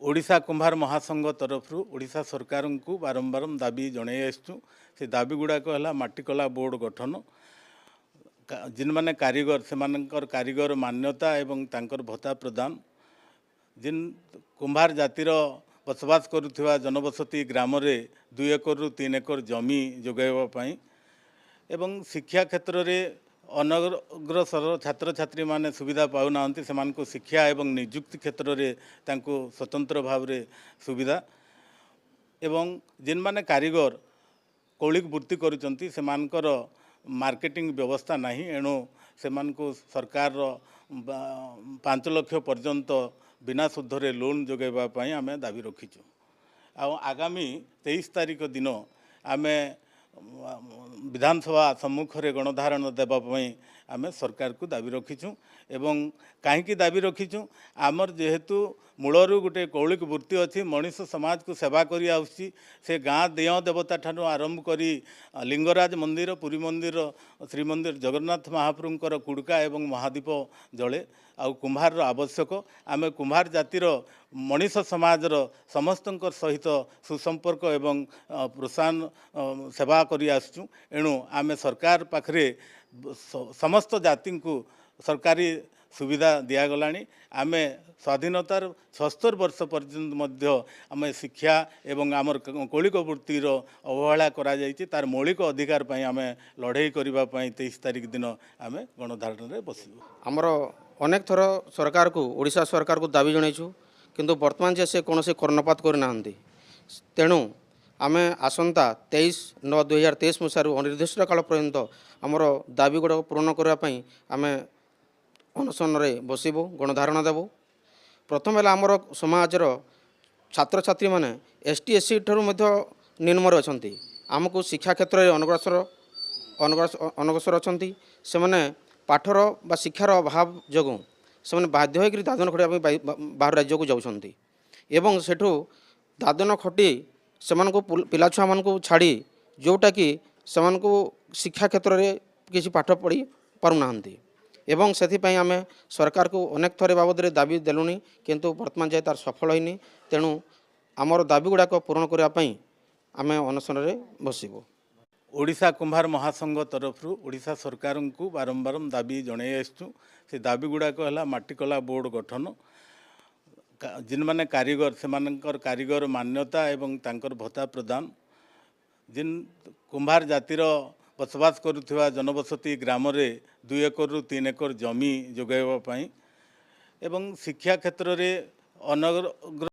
ओडिशा कुंभार महासंघ तरफ ओडिशा सरकार को बारंबार दाबी जन आसचु से दाबी गुड़ाक है माटीकला बोर्ड गठन जिन मैंने कारीगर से कारीगर मान्यता एवं तांकर भत्ता प्रदान जिन कुंभार जातिर बसवास करुवा जनबसती ग्राम रे 2 एकर रु 3 एकर जमी जोगाइवाई एवं शिक्षा क्षेत्र में अनग्रसर छात्र छात्री माने सुविधा पाऊना से शिक्षा एवं निजुक्ति क्षेत्र में स्वतंत्र भाव में सुविधा एवं जिन माने कारीगर कौलिक वृत्ति करुचंती से मार्केटिंग व्यवस्था नहीं एणु से सरकार 5 लाख पर्यंत बिना सुधरे लोन जोगाइवाई आम दाबी रखीचु। आगामी 23 तारीख दिन आम विधानसभा सम्मुख में गणधारण देवाई आम सरकार को दाबी रखीचु एवं कहीं दाबी रखीचु आमर जेहेतु मूलरू गोटे कौलिक वृत्ति अच्छी मनीष समाज को सेवा करी आउछि से गाँ देव देवता ठानु आरंभ करी लिंगराज मंदिर पुरी मंदिर श्रीमंदिर जगन्नाथ महाप्रभुंकर कुड़का एवं महादीप जले आउ कुम्भार आवश्यक आम कुम्भार जातिर मनीष समाजर समस्त सहित सुसंपर्क एवं प्रोत्साहन सेवा करी आसुचु एणु आम सरकार पाखरे समस्त जाति को सरकारी सुविधा दिगलानी आम स्वाधीनतार 76 वर्ष पर्यंत आम शिक्षा एवं आमर कौलिक वृत्तिर अवहेला करा जायछि तार मौलिक अधिकार पई आम लड़ाई करबा पई 23 तारीख दिन आम गणधारण रे बसिबु। आमर अनेक थर सरकार को ओडिशा सरकार को दाबी जणाइछु किंतु वर्तमान जे से कौन से कर्णपात करना तेणु आम आसंता 23/9/2023 मसीह अनिर्दिष्ट काल पर्यंत आमर दाबी गुड़ाक पूरण करने आम अनशन में बसबू गणधारण देवु। प्रथम है आमर समाजर छात्र छात्री मैंने ST SC ठूँ निम्न अच्छा आमको शिक्षा क्षेत्र में अनग्रसर अच्छा से पाठर बा शिक्षार अभाव जो से बाध्य होकर दादन खटिया बाहर राज्य को जाऊँगी एवं सेठू दादन खटी से पिला छुआ मान छाड़ी जोटा कि से शिक्षा क्षेत्र में किसी पाठ पढ़ी पारना एवं से आम सरकार को अनेक थर बाबद दाबी देलुनी किंतु वर्तमान जाए तार सफल होनी तेणु आमर दाबी गुड़ाक पूरण करने आम अनशन में बसबू। ओडिशा कुंभार महासंघ तरफ ओडिशा सरकार को बारंबार दाबी जन आसचु से दाबी गुड़ाक है माटीकला बोर्ड गठन जिन मैंने कारीगर से कारीगर मान्यता एवं तांकर भत्ता प्रदान जिन कुंभार जातिर बसवास करुवा जनबसती ग्राम रे 2 एकर रु 3 एकर जमी जोगाइवाई एवं शिक्षा क्षेत्र में अनग्र